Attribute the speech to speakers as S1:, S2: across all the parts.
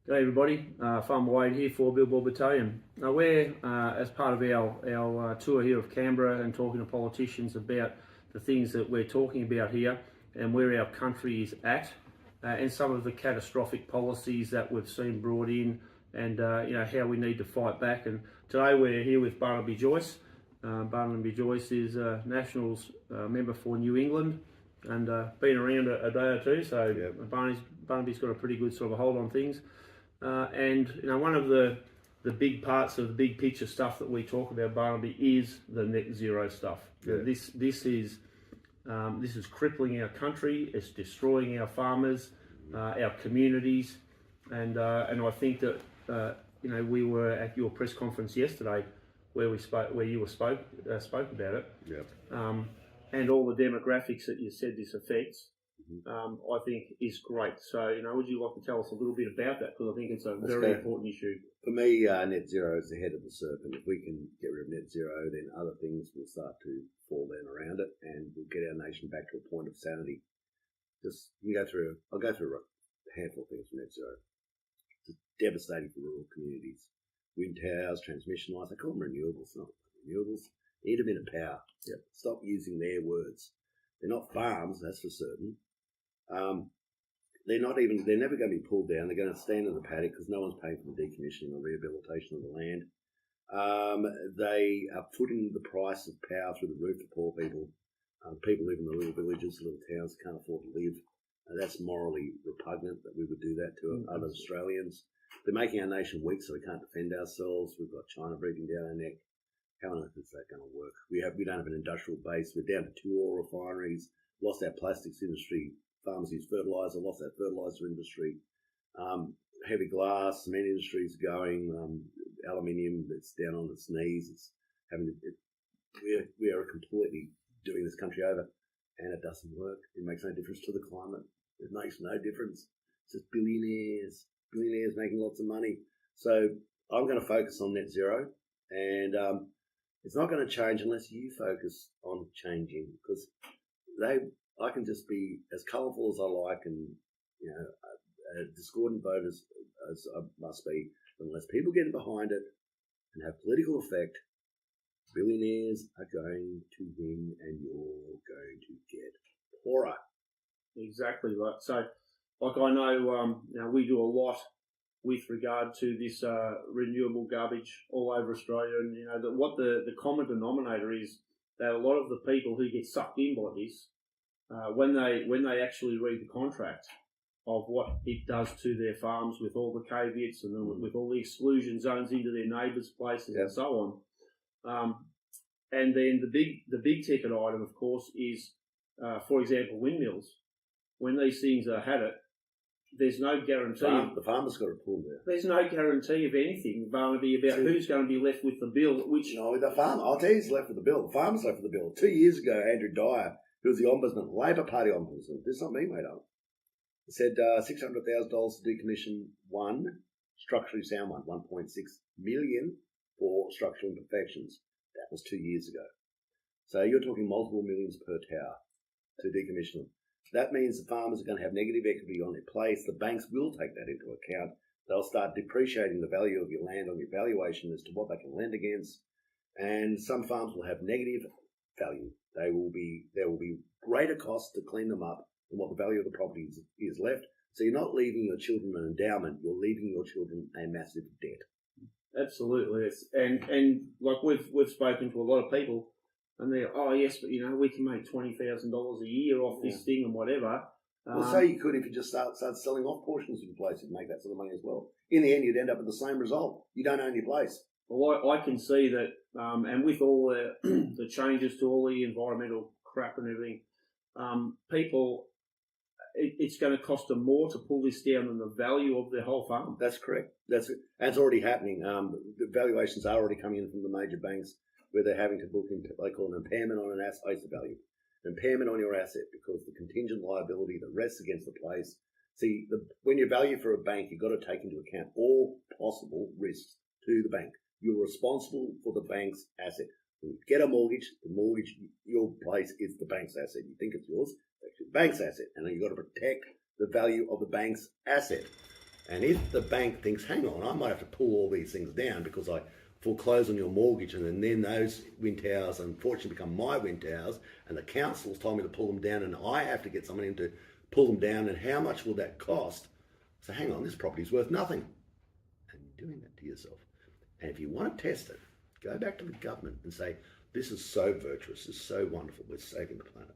S1: G'day everybody, I'm Wade here for Billboard Battalion. Now we're, as part of our tour here of Canberra and talking to politicians about the things that we're talking about here and where our country is at and some of the catastrophic policies that we've seen brought in and how we need to fight back. And today we're here with Barnaby Joyce. Barnaby Joyce is a Nationals member for New England and been around a day or two, so Barnaby's got a pretty good sort of a hold on things. One of the big parts of the big picture stuff that we talk about, Barnaby, is the net zero stuff. Yeah. This is crippling our country. It's destroying our farmers, our communities, and I think that we were at your press conference yesterday where you spoke about it. Yeah. And all the demographics that you said this affects. I think is great. So, would you like to tell us a little bit about that? Because I think it's a very important issue.
S2: For me, net zero is the head of the serpent. If we can get rid of net zero, then other things will start to fall down around it, and we'll get our nation back to a point of sanity. I'll go through a handful of things from net zero. It's devastating for rural communities. Wind towers, transmission lines, they call them renewables, not renewables. Intermittent power. Yep. Stop using their words. They're not farms, that's for certain. They're never going to be pulled down. They're going to stand in the paddock because no one's paying for the decommissioning or rehabilitation of the land. They are putting the price of power through the roof for poor people. People live in the little villages, little towns, can't afford to live. That's morally repugnant that we would do that to other Australians. They're making our nation weak so we can't defend ourselves. We've got China breathing down our neck. How on earth is that going to work? We don't have an industrial base. We're down to 2 oil refineries. Lost our plastics industry. Farmers use fertiliser, lost our fertiliser industry. Heavy glass, cement industry is going. Aluminium, it's down on its knees. We are completely doing this country over, and it doesn't work. It makes no difference to the climate. It makes no difference. It's just billionaires making lots of money. So I'm going to focus on net zero, and it's not going to change unless you focus on changing, because I can just be as colourful as I like and, a discordant vote as I must be. Unless people get behind it and have political effect, billionaires are going to win and you're going to get poorer.
S1: Exactly right. So, I know, we do a lot with regard to this renewable garbage all over Australia, and what the common denominator is that a lot of the people who get sucked in by this, when they actually read the contract of what it does to their farms with all the caveats and with all the exclusion zones into their neighbours' places and so on, and then the big ticket item, of course, is for example windmills. When these things are had it, there's no guarantee.
S2: The farmer's got to pull there.
S1: There's no guarantee of anything, Barnaby, about who's going to be left with the bill.
S2: The farmer. I'll tell you, who's left with the bill. The farmer's left with the bill. 2 years ago, Andrew Dyer, who was the ombudsman, Labor Party ombudsman, this is not me, mate, he said $600,000 to decommission one structurally sound one, 1.6 million for structural imperfections. That was 2 years ago. So you're talking multiple millions per tower to decommission them. That means the farmers are going to have negative equity on their place. The banks will take that into account. They'll start depreciating the value of your land on your valuation as to what they can lend against. And some farms will have negative value. There will be greater costs to clean them up than what the value of the property is left. So you're not leaving your children an endowment. You're leaving your children a massive debt.
S1: Absolutely. And like we've spoken to a lot of people, and they're, yes, but we can make $20,000 a year off this thing and whatever.
S2: Well, say you could if you just start selling off portions of your place, you'd make that sort of money as well. In the end, you'd end up with the same result. You don't own your place.
S1: Well, I can see that, and with all the changes to all the environmental crap and everything, people, it's going to cost them more to pull this down than the value of their whole farm.
S2: That's correct. That's already happening. The valuations are already coming in from the major banks, where they're having to book in, they call an impairment on an asset value. Impairment on your asset, because the contingent liability that rests against the place. See, when you value for a bank, you've got to take into account all possible risks to the bank. You're responsible for the bank's asset. When you get a mortgage, your place is the bank's asset. You think it's yours, it's actually the bank's asset. And then you've got to protect the value of the bank's asset. And if the bank thinks, hang on, I might have to pull all these things down because I foreclose on your mortgage, and then those wind towers unfortunately become my wind towers, and the council's told me to pull them down, and I have to get someone in to pull them down, and how much will that cost? So hang on, this property's worth nothing. And you're doing that to yourself. And if you want to test it, go back to the government and say, this is so virtuous, this is so wonderful, we're saving the planet.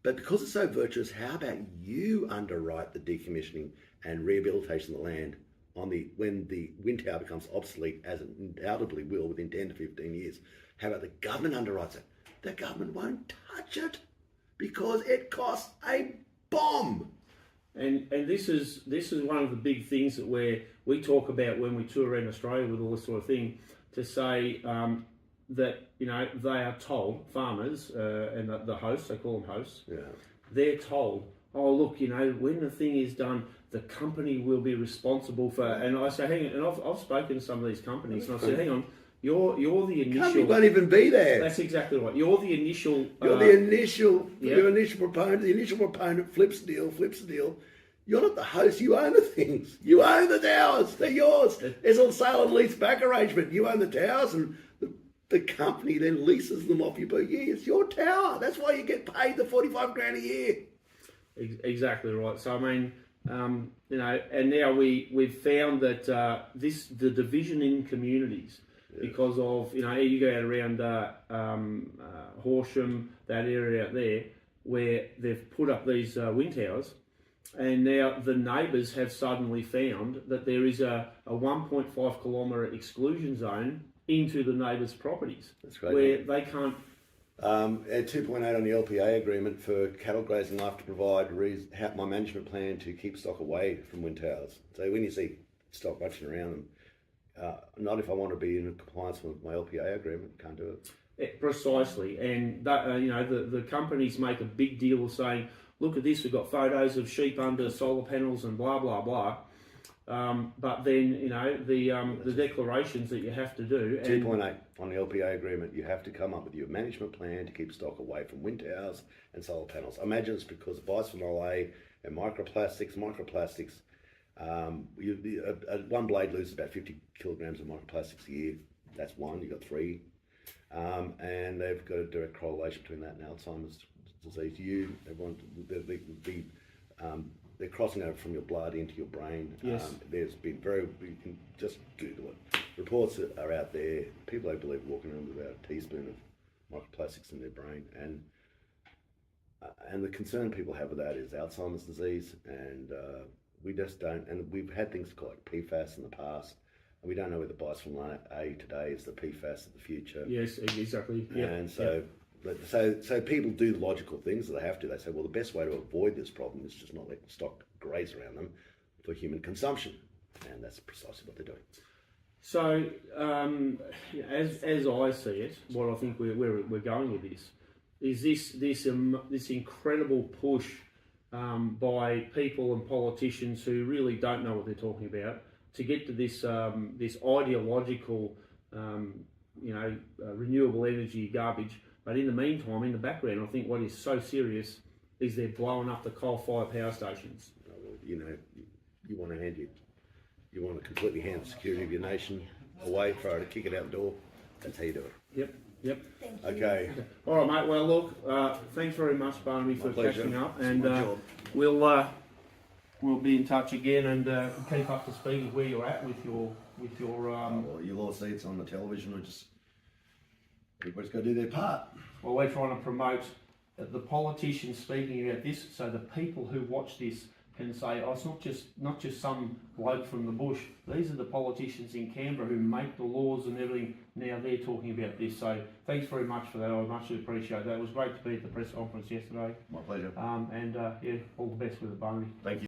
S2: But because it's so virtuous, how about you underwrite the decommissioning and rehabilitation of the land when the wind tower becomes obsolete, as it undoubtedly will within 10 to 15 years? How about the government underwrites it? The government won't touch it because it costs a bomb.
S1: And this is one of the big things that we talk about when we tour around Australia with all this sort of thing, to say that, you know, they are told, farmers and the hosts, they call them hosts, they're told, oh look, you know, when the thing is done, the company will be responsible for, and I say, hang on, and I've spoken to some of these companies, and I said, hang on, you're the initial.
S2: Company won't even be there.
S1: That's exactly right. You're the initial.
S2: You're the initial. Yep. Your initial proponent. The initial proponent flips the deal. You're not the host. You own the things. You own the towers. They're yours. It's a sale and lease back arrangement. You own the towers, and the company then leases them off you per year. It's your tower. That's why you get paid the $45,000 a year.
S1: Exactly right. So I mean, you know, and now we've found that the division in communities, because of, you know, you go out around Horsham, that area out there, where they've put up these wind towers, and now the neighbours have suddenly found that there is a 1.5 kilometre exclusion zone into the neighbours' properties.
S2: That's great.
S1: Where they can't.
S2: At 2.8 on the LPA agreement for cattle grazing, I have to provide my management plan to keep stock away from wind towers. So when you see stock rushing around them, not if I want to be in compliance with my LPA agreement, can't do it.
S1: Precisely, and that, you know, the companies make a big deal of saying, look at this, we've got photos of sheep under solar panels and blah blah blah. But then, you know, the declarations that you have to do.
S2: 2.8 on the LPA agreement, you have to come up with your management plan to keep stock away from wind towers and solar panels. I imagine it's because of bisphenol A and microplastics. One blade loses about 50 kilograms of microplastics a year. That's one. You've got three. And they've got a direct correlation between that and Alzheimer's disease. They're crossing over from your blood into your brain.
S1: Yes.
S2: There's been you can just Google it. Reports are out there. People, I believe, walking around with about a teaspoon of microplastics in their brain. And the concern people have with that is Alzheimer's disease. And we just don't, and we've had things like PFAS in the past. And we don't know whether bisphenol A today is the PFAS of the future.
S1: Yes, exactly. Yep.
S2: And so people do logical things that they have to. They say, well, the best way to avoid this problem is just not let stock graze around them for human consumption. And that's precisely what they're doing.
S1: So, as I see it, what I think we're going with this is this incredible push by people and politicians who really don't know what they're talking about to get to this ideological, renewable energy garbage. But in the meantime, in the background, I think what is so serious is they're blowing up the coal-fired power stations.
S2: You know, you want to completely hand the security of your nation away, throw it, kick it out the door. That's how you do it.
S1: Yep.
S2: Thank you. Okay.
S1: All right, mate. Well, look, thanks very much, Barnaby, for catching up, and we'll be in touch again and keep up to speed with where you're at with your.
S2: Well, you'll all see it's on the television. Everybody's got to do their part.
S1: Well, we're trying to promote the politicians speaking about this, so the people who watch this can say, oh, it's not just some bloke from the bush. These are the politicians in Canberra who make the laws and everything. Now they're talking about this. So thanks very much for that. I much appreciate that. It was great to be at the press conference yesterday.
S2: My pleasure.
S1: All the best with it, Barnaby.
S2: Thank you.